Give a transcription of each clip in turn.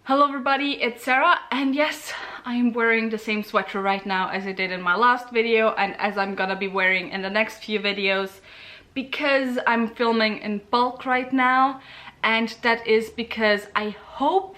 Hello everybody, it's Sarah, and yes, I am wearing the same sweater right now as I did in my last video and as I'm gonna be wearing in the next few videos because I'm filming in bulk right now, and that is because I hope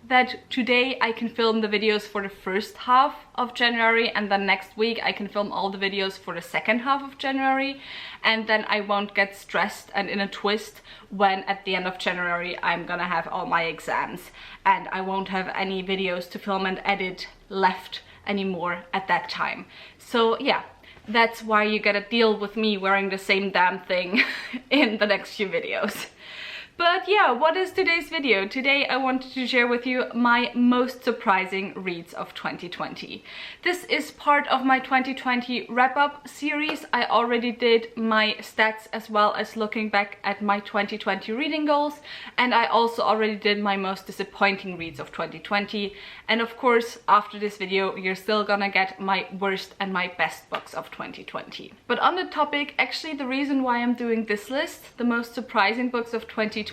that today I can film the videos for the first half of January, and then next week I can film all the videos for the second half of January, and then I won't get stressed and in a twist when at the end of January I'm gonna have all my exams and I won't have any videos to film and edit left anymore at that time. So yeah, that's why you gotta deal with me wearing the same damn thing in the next few videos. But yeah, what is today's video? Today I wanted to share with you my most surprising reads of 2020. This is part of my 2020 wrap-up series. I already did my stats as well as looking back at my 2020 reading goals, and I also already did my most disappointing reads of 2020. And of course, after this video, you're still gonna get my worst and my best books of 2020. But on the topic, actually the reason why I'm doing this list, the most surprising books of 2020,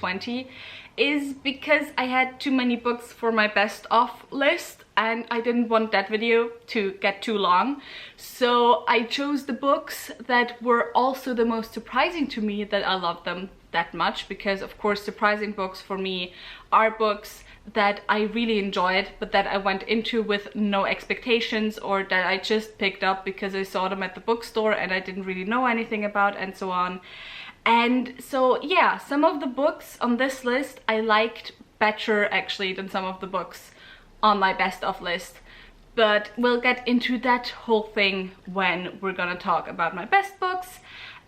is because I had too many books for my best of list and I didn't want that video to get too long. So I chose the books that were also the most surprising to me, that I love them that much, because of course surprising books for me are books that I really enjoyed but that I went into with no expectations, or that I just picked up because I saw them at the bookstore and I didn't really know anything about, and so on. And so yeah, some of the books on this list I liked better actually than some of the books on my best of list, but we'll get into that whole thing when we're gonna talk about my best books.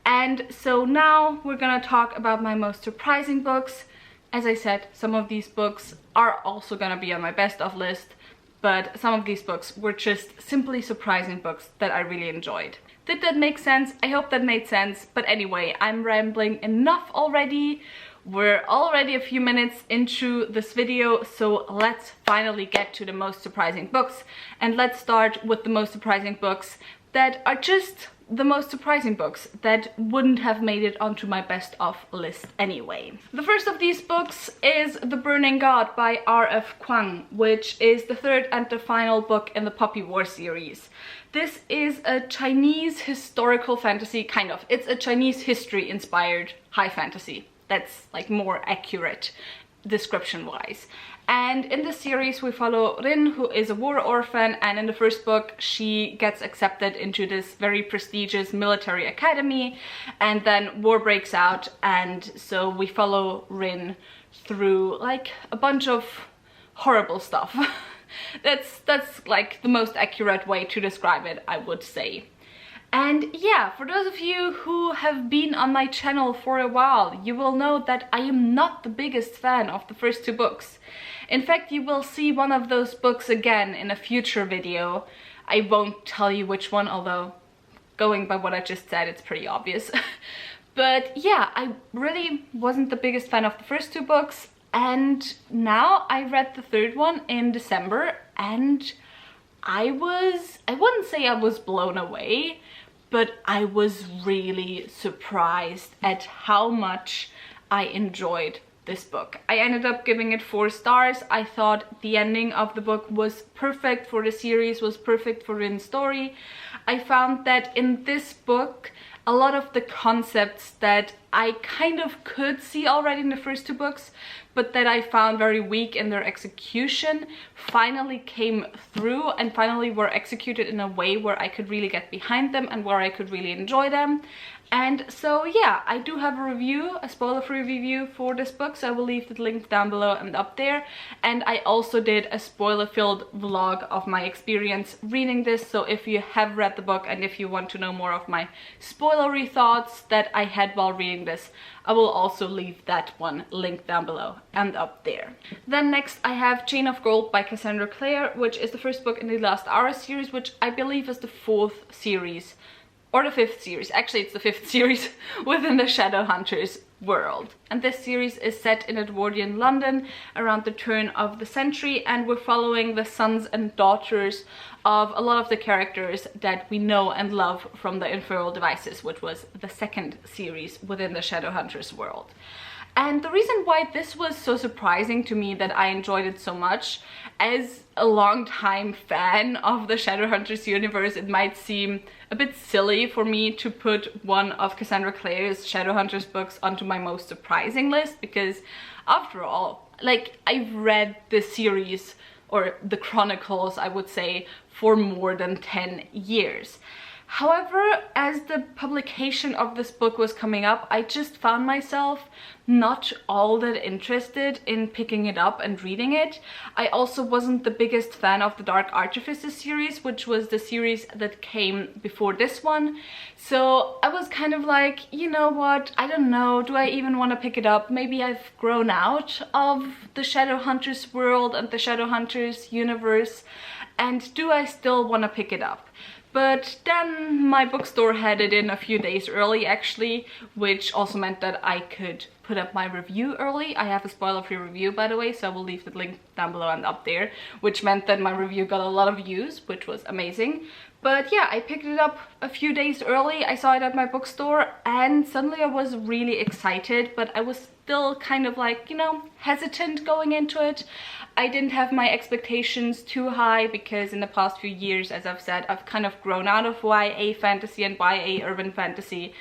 And so now we're gonna talk about my most surprising books. As I said, some of these books are also gonna be on my best of list, but some of these books were just simply surprising books that I really enjoyed. Did that make sense? I hope that made sense. But anyway, I'm rambling enough already. We're already a few minutes into this video, so let's finally get to the most surprising books. And let's start with the most surprising books that are just the most surprising books that wouldn't have made it onto my best of list anyway. The first of these books is The Burning God by Rf Quang, which is the third and the final book in the Poppy War series. This is a Chinese historical fantasy, kind of. It's a Chinese history inspired high fantasy. That's like more accurate description wise. And in the series we follow Rin, who is a war orphan, and in the first book she gets accepted into this very prestigious military academy, and then war breaks out, and so we follow Rin through like a bunch of horrible stuff. That's like the most accurate way to describe it, I would say. And yeah, for those of you who have been on my channel for a while, you will know that I am not the biggest fan of the first two books. In fact, you will see one of those books again in a future video. I won't tell you which one, although going by what I just said, it's pretty obvious. But yeah, I really wasn't the biggest fan of the first two books, and now I read the third one in December, and I wouldn't say I was blown away, but I was really surprised at how much I enjoyed this book. I ended up giving it 4 stars. I thought the ending of the book was perfect for the series, was perfect for Rin's story. I found that in this book, a lot of the concepts that I kind of could see already in the first two books, but that I found very weak in their execution, finally came through and finally were executed in a way where I could really get behind them and where I could really enjoy them. And so yeah, I do have a review, a spoiler-free review for this book, so I will leave the link down below and up there. And I also did a spoiler-filled vlog of my experience reading this, so if you have read the book and if you want to know more of my spoilery thoughts that I had while reading this, I will also leave that one linked down below and up there. Then next I have Chain of Gold by Cassandra Clare, which is the first book in the Last Hour series, which I believe is the 4th series. Or the 5th series. Actually, it's the 5th series within the Shadowhunters world. And this series is set in Edwardian London around the turn of the century, and we're following the sons and daughters of a lot of the characters that we know and love from the Infernal Devices, which was the 2nd series within the Shadowhunters world. And the reason why this was so surprising to me that I enjoyed it so much, as a long-time fan of the Shadowhunters universe, it might seem a bit silly for me to put one of Cassandra Clare's Shadowhunters books onto my most surprising list, because after all, like, I've read the series, or the chronicles I would say, for more than 10 years. However, as the publication of this book was coming up, I just found myself not all that interested in picking it up and reading it. I also wasn't the biggest fan of the Dark Artifices series, which was the series that came before this one. So I was kind of like, you know what, I don't know, do I even want to pick it up? Maybe I've grown out of the Shadowhunters world and the Shadowhunters universe, and do I still want to pick it up? But then my bookstore had it in a few days early actually, which also meant that I could put up my review early. I have a spoiler-free review, by the way, so I will leave the link down below and up there, which meant that my review got a lot of views, which was amazing. But yeah, I picked it up a few days early. I saw it at my bookstore and suddenly I was really excited, but I was still kind of like, you know, hesitant going into it. I didn't have my expectations too high because in the past few years, as I've said, I've kind of grown out of YA fantasy and YA urban fantasy.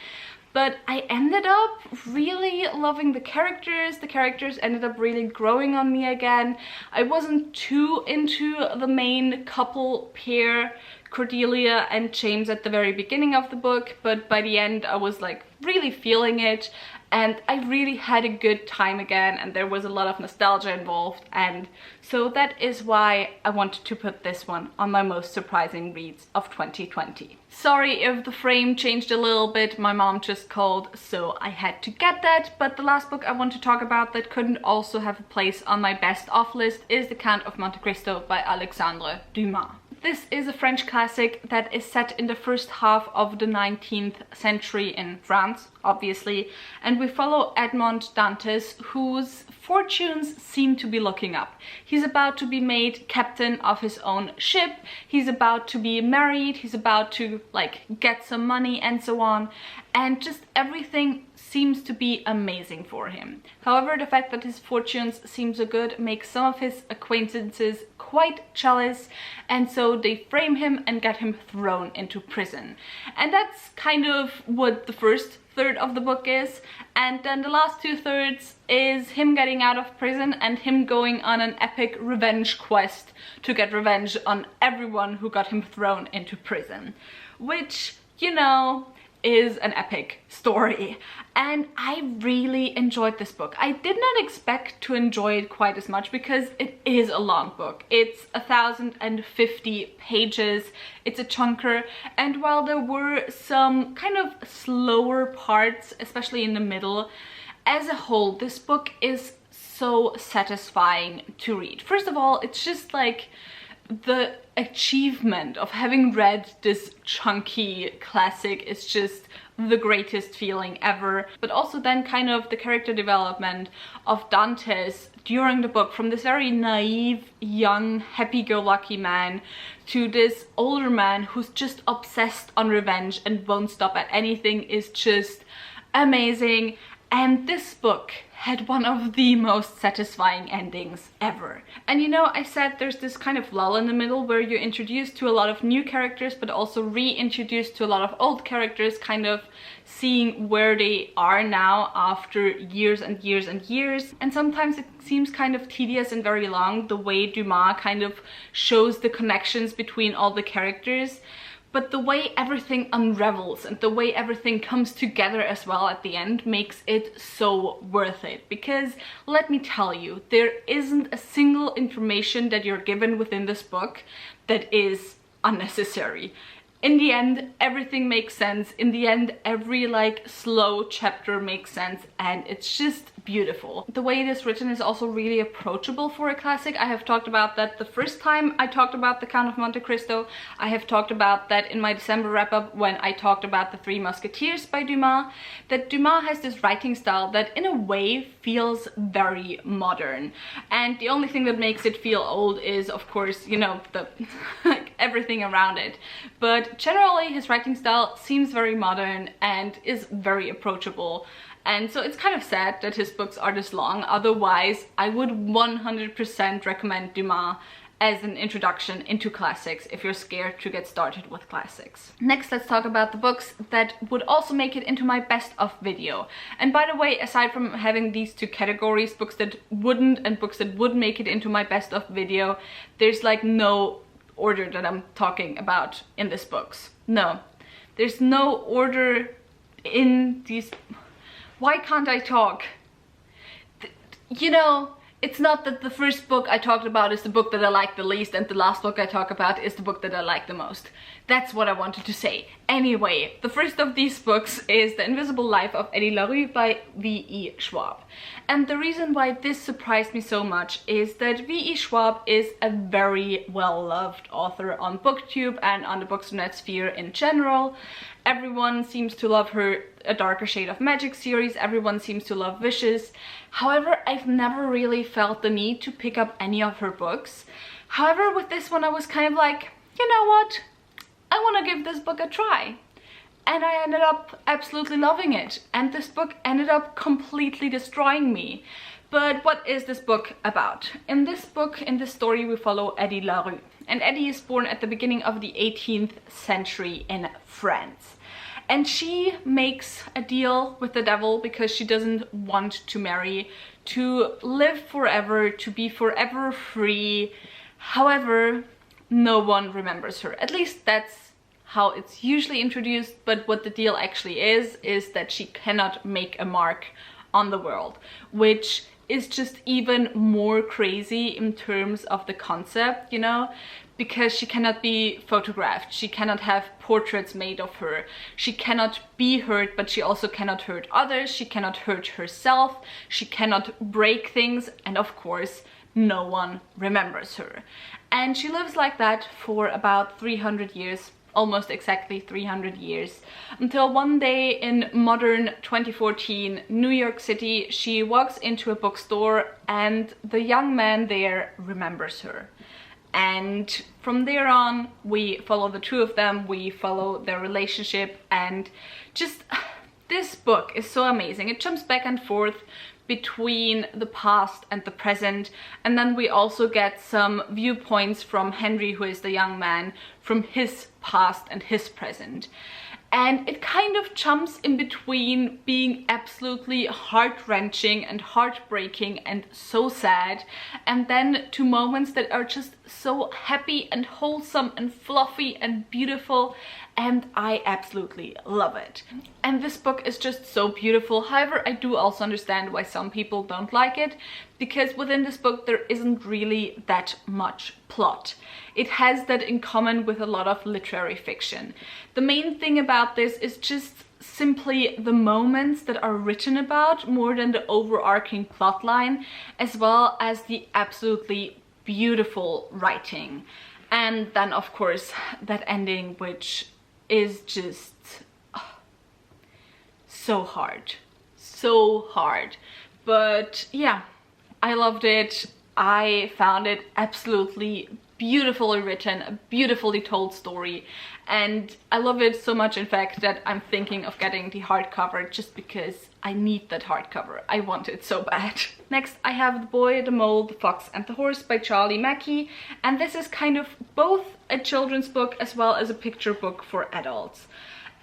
But I ended up really loving the characters. The characters ended up really growing on me again. I wasn't too into the main couple pair, Cordelia and James, at the very beginning of the book, but by the end I was like really feeling it. And I really had a good time again, and there was a lot of nostalgia involved, and so that is why I wanted to put this one on my most surprising reads of 2020. Sorry if the frame changed a little bit, my mom just called, so I had to get that. But the last book I want to talk about that couldn't also have a place on my best of list is The Count of Monte Cristo by Alexandre Dumas. This is a French classic that is set in the first half of the 19th century in France, obviously, and we follow Edmond Dantes, whose fortunes seem to be looking up. He's about to be made captain of his own ship, he's about to be married, he's about to like get some money and so on, and just everything seems to be amazing for him. However, the fact that his fortunes seem so good makes some of his acquaintances quite jealous, and so they frame him and get him thrown into prison. And that's kind of what the first third of the book is, and then the last 2/3 is him getting out of prison and him going on an epic revenge quest to get revenge on everyone who got him thrown into prison, which, you know, is an epic story. And I really enjoyed this book. I did not expect to enjoy it quite as much because it is a long book. It's 1,050 pages, it's a chunker, and while there were some kind of slower parts, especially in the middle, as a whole this book is so satisfying to read. First of all, it's just like the achievement of having read this chunky classic is just the greatest feeling ever. But also then kind of the character development of Dantes during the book, from this very naive, young, happy-go-lucky man to this older man who's just obsessed on revenge and won't stop at anything, is just amazing. And this book had one of the most satisfying endings ever. And you know, I said there's this kind of lull in the middle where you're introduced to a lot of new characters but also reintroduced to a lot of old characters, kind of seeing where they are now after years and years and years. And sometimes it seems kind of tedious and very long, the way Dumas kind of shows the connections between all the characters. But the way everything unravels and the way everything comes together as well at the end makes it so worth it. Because let me tell you, there isn't a single information that you're given within this book that is unnecessary. In the end, everything makes sense. In the end, every like slow chapter makes sense, and it's just beautiful. The way it is written is also really approachable for a classic. I have talked about that the first time I talked about The Count of Monte Cristo. I have talked about that in my December wrap-up when I talked about The Three Musketeers by Dumas, that Dumas has this writing style that in a way feels very modern. And the only thing that makes it feel old is, of course, you know, the like everything around it. But generally his writing style seems very modern and is very approachable. And so it's kind of sad that his books are this long. Otherwise, I would 100% recommend Dumas as an introduction into classics if you're scared to get started with classics. Next, let's talk about the books that would also make it into my best of video. And by the way, aside from having these two categories, books that wouldn't and books that would make it into my best of video, there's like no order that I'm talking about in these books. No, there's no order in these. Why can't I talk? You know, it's not that the first book I talked about is the book that I like the least and the last book I talk about is the book that I like the most. That's what I wanted to say. Anyway, the first of these books is The Invisible Life of Eddie LaRue by V.E. Schwab. And the reason why this surprised me so much is that V.E. Schwab is a very well-loved author on BookTube and on the Books.net sphere in general. Everyone seems to love her A Darker Shade of Magic series, everyone seems to love Vicious. However, I've never really felt the need to pick up any of her books. However, with this one I was kind of like, you know what? I want to give this book a try. And I ended up absolutely loving it. And this book ended up completely destroying me. But what is this book about? In this book, in this story, we follow Eddie LaRue. And Eddie is born at the beginning of the 18th century in France. And she makes a deal with the devil because she doesn't want to marry, to live forever, to be forever free. However, no one remembers her. At least that's how it's usually introduced, but what the deal actually is that she cannot make a mark on the world, which is just even more crazy in terms of the concept, you know, because she cannot be photographed, she cannot have portraits made of her, she cannot be hurt, but she also cannot hurt others, she cannot hurt herself, she cannot break things, and of course no one remembers her. And she lives like that for about 300 years, almost exactly 300 years, until one day in modern 2014 New York City, she walks into a bookstore and the young man there remembers her. And from there on, we follow the two of them, we follow their relationship, and just this book is so amazing. It jumps back and forth between the past and the present, and then we also get some viewpoints from Henry, who is the young man, from his past and his present. And it kind of jumps in between being absolutely heart-wrenching and heartbreaking and so sad, and then to moments that are just so happy and wholesome and fluffy and beautiful, and I absolutely love it. And this book is just so beautiful. However, I do also understand why some people don't like it, because within this book there isn't really that much plot. It has that in common with a lot of literary fiction. The main thing about this is just simply the moments that are written about more than the overarching plot line, as well as the absolutely beautiful writing. And then of course that ending, which is just so hard. But yeah, I loved it. I found it absolutely beautifully written, a beautifully told story, and I love it so much, in fact, that I'm thinking of getting the hardcover just because I need that hardcover. I want it so bad. Next, I have The Boy, the Mole, the Fox and the Horse by Charlie Mackey, and this is kind of both a children's book as well as a picture book for adults.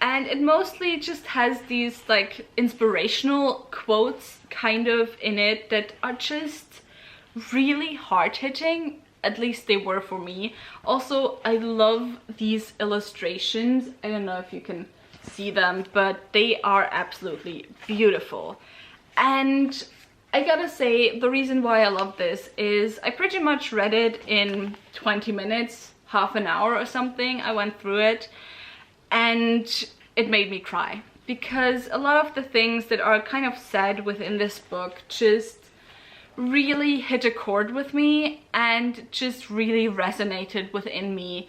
And it mostly just has these like inspirational quotes kind of in it that are just really hard-hitting. At least they were for me. Also, I love these illustrations. I don't know if you can see them, but they are absolutely beautiful. And I gotta say, the reason why I love this is I pretty much read it in 20 minutes, half an hour or something. I went through it and it made me cry, because a lot of the things that are kind of said within this book just really hit a chord with me and just really resonated within me,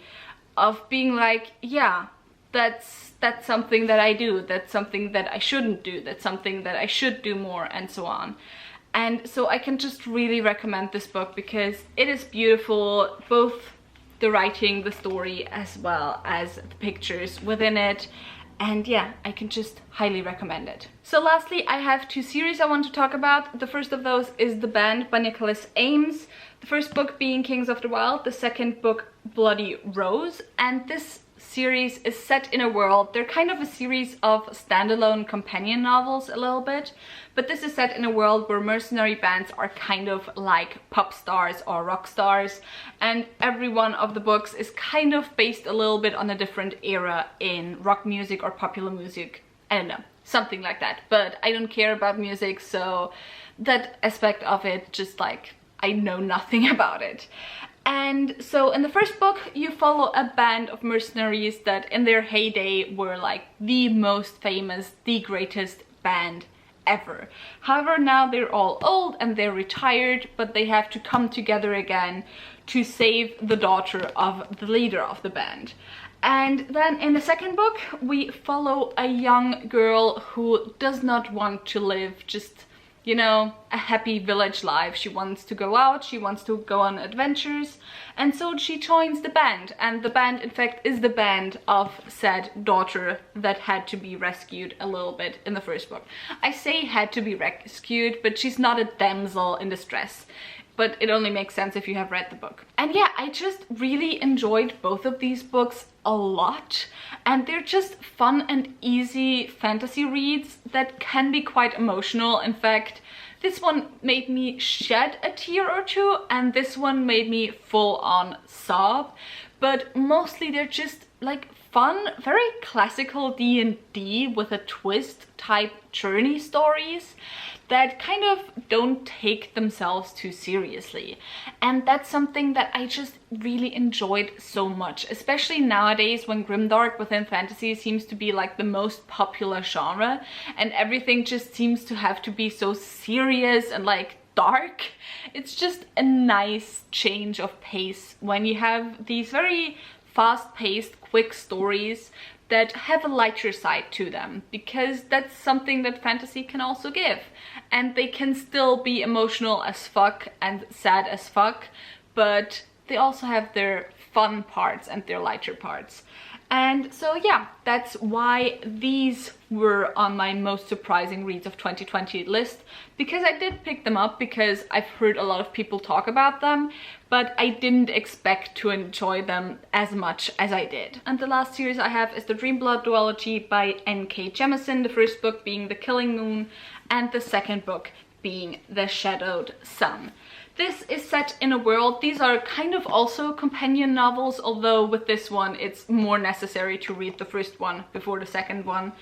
of being like, yeah, that's something that I do, that's something that I shouldn't do, that's something that I should do more, and so on. And so I can just really recommend this book because it is beautiful, both the writing, the story, as well as the pictures within it. And yeah, I can just highly recommend it. So lastly, I have 2 series I want to talk about. The first of those is The Band by Nicholas Ames. The first book being Kings of the Wild, the second book Bloody Rose. And this series is set in a world, they're kind of a series of standalone companion novels a little bit, but this is set in a world where mercenary bands are kind of like pop stars or rock stars, and every one of the books is kind of based a little bit on a different era in rock music or popular music. I don't know, something like that, but I don't care about music, so that aspect of it, just like, I know nothing about it. And so in the first book, you follow a band of mercenaries that in their heyday were like the most famous, the greatest band ever. However, now they're all old and they're retired, but they have to come together again to save the daughter of the leader of the band. And then in the second book, we follow a young girl who does not want to live just, you know, a happy village life. She wants to go out, she wants to go on adventures, and so she joins the band. And the band, in fact, is the band of said daughter that had to be rescued a little bit in the first book. I say had to be rescued, but she's not a damsel in distress. But it only makes sense if you have read the book. And yeah, I just really enjoyed both of these books a lot, and they're just fun and easy fantasy reads that can be quite emotional. In fact, this one made me shed a tear or two, and this one made me full on sob, but mostly they're just like fun, very classical D&D with a twist type journey stories that kind of don't take themselves too seriously. And that's something that I just really enjoyed so much, especially nowadays when grimdark within fantasy seems to be like the most popular genre, and everything just seems to have to be so serious and like dark. It's just a nice change of pace when you have these very fast-paced, quick stories that have a lighter side to them, because that's something that fantasy can also give. And they can still be emotional as fuck and sad as fuck, but they also have their fun parts and their lighter parts. And so yeah, that's why these were on my most surprising reads of 2020 list, because I did pick them up because I've heard a lot of people talk about them, but I didn't expect to enjoy them as much as I did. And the last series I have is the Dreamblood duology by N.K. Jemisin, the first book being The Killing Moon and the second book being The Shadowed Sun. This is set in a world, these are kind of also companion novels, although with this one it's more necessary to read the first one before the second one.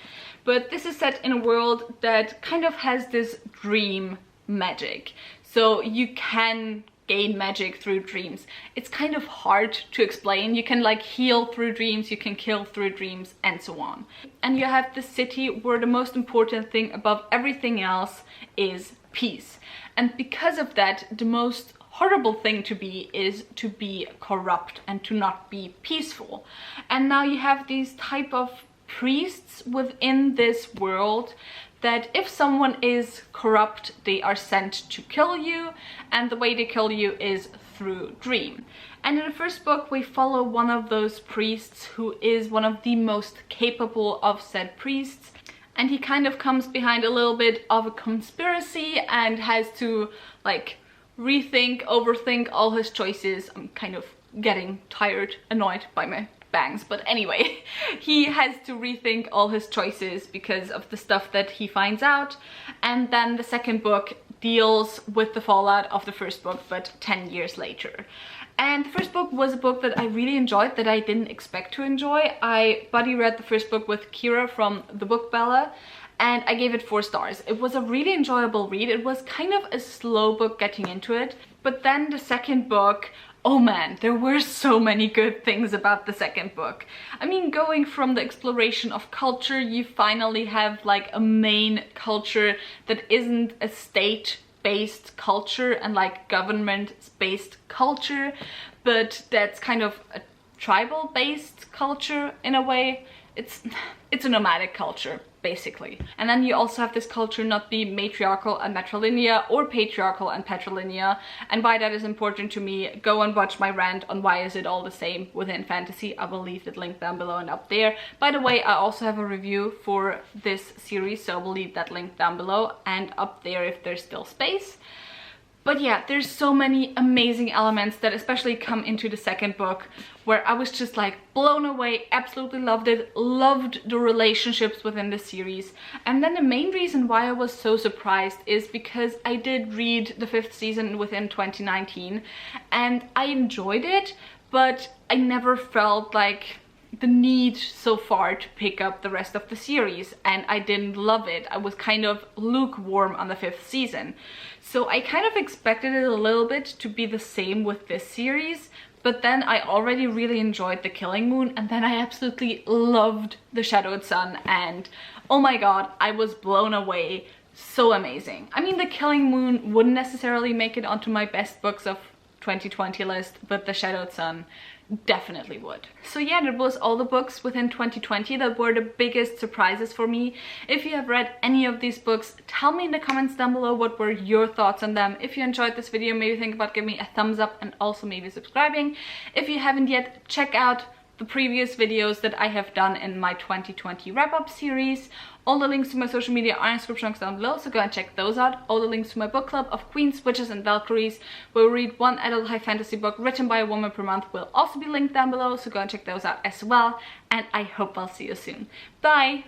But this is set in a world that kind of has this dream magic. So you can gain magic through dreams. It's kind of hard to explain. You can like heal through dreams, you can kill through dreams, and so on. And you have the city where the most important thing above everything else is peace. And because of that, the most horrible thing to be is to be corrupt and to not be peaceful. And now you have these type of priests within this world that if someone is corrupt, they are sent to kill you, and the way they kill you is through dream. And in the first book, we follow one of those priests who is one of the most capable of said priests. And he kind of comes behind a little bit of a conspiracy and has to like rethink, overthink all his choices. I'm kind of getting tired, annoyed by my bangs, but anyway, he has to rethink all his choices because of the stuff that he finds out. And then the second book deals with the fallout of the first book, but 10 years later. And the first book was a book that I really enjoyed, that I didn't expect to enjoy. I buddy read the first book with Kira from the book Bella, and I gave it 4 stars. It was a really enjoyable read. It was kind of a slow book getting into it, but then the second book, oh man, there were so many good things about the second book. I mean, going from the exploration of culture, you finally have like a main culture that isn't a state-based culture and like government-based culture, but that's kind of a tribal-based culture in a way. It's a nomadic culture, basically. And then you also have this culture not be matriarchal and matrilinear or patriarchal and patrilinear, and why that is important to me, go and watch my rant on why is it all the same within fantasy. I will leave it linked down below and up there. By the way, I also have a review for this series, so I will leave that link down below and up there if there's still space. But yeah, there's so many amazing elements that especially come into the second book where I was just like blown away, absolutely loved it, loved the relationships within the series. And then the main reason why I was so surprised is because I did read the 5th season within 2019 and I enjoyed it, but I never felt like the need so far to pick up the rest of the series, and I didn't love it. I was kind of lukewarm on the 5th season. So I kind of expected it a little bit to be the same with this series, but then I already really enjoyed The Killing Moon, and then I absolutely loved The Shadowed Sun, and oh my god, I was blown away. So amazing. I mean, The Killing Moon wouldn't necessarily make it onto my best books of 2020 list, but The Shadowed Sun definitely would. So yeah, that was all the books within 2020 that were the biggest surprises for me. If you have read any of these books, tell me in the comments down below what were your thoughts on them. If you enjoyed this video, maybe think about giving me a thumbs up and also maybe subscribing. If you haven't yet, check out the previous videos that I have done in my 2020 wrap-up series. All the links to my social media are in the description box down below, so go and check those out. All the links to my book club of Queens, Witches and Valkyries, where we read one adult high fantasy book written by a woman per month, will also be linked down below, so go and check those out as well. And I hope I'll see you soon. Bye!